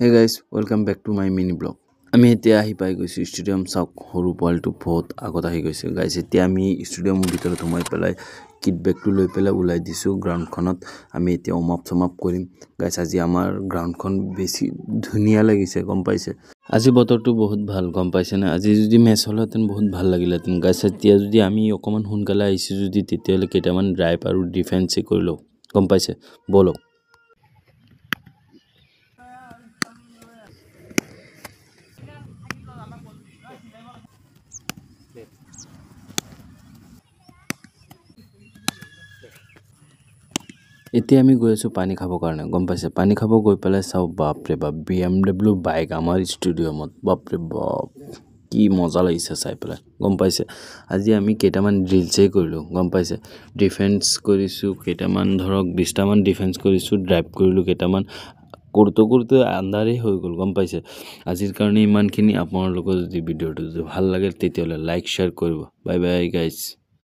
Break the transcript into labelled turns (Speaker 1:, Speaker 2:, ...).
Speaker 1: Hey guys, welcome back to my mini blog. আমি এতিয়া আহি পাই গৈছো ষ্টেডিয়াম চাওক সৰু পোৱালটো বহুত আগত আহি গৈছে গাইছ এতিয়া আমি ষ্টেডিয়ামৰ ভিতৰত সোমাই পেলাই কিট বেগটো লৈ পেলাই ওলাই দিছো গ্ৰাউণ্ডখনত আমি এতিয়া সমাপ্ত কৰিম গাইছ আজি আমাৰ গ্ৰাউণ্ডখন বেছি ধুনীয়া লাগিছে গম পাইছে আজি বতৰটো বহুত ভাল গম পাইছে না আজি যদি মেচ হলহেঁতেন বহুত ভাল লাগিলহেঁতেন গাইছ এতিয়া যদি আমি অকমান সোনকালে আহিছো যদি তেতিয়ালে কেইটামান ড্ৰাইভ আৰু ডিফেন্সে কৰিলো গম পাইছে বলক এতিয়া আমি গৈ আছো পানী খাবৰ কাৰণে গম পাইছে পানী খাব গৈ পেলাই চাও বাপৰে বাপ BMW বাইক আমাৰ ষ্টেডিয়ামত বাপৰে বাপ কি মজা লাগিছে চাই পেলাই গম পাইছে আজি আমি কেইটামান ড্ৰিলছে কৰিলো গম পাইছে ডিফেন্স কৰিছো কেইটামান ধৰক 20টা মান ডিফেন্স কৰিছো ড্ৰাইভ কৰিলো কেইটামান কৰোতে আন্ধাৰে হৈ গল গম পাইছে আজিৰ কাৰণে ইমানখিনি আপোনালোকৰ যদি ভিডিওটো ভাল লাগে তেতিয়ালে লাইক শেয়াৰ কৰিব বাই বাই গাইস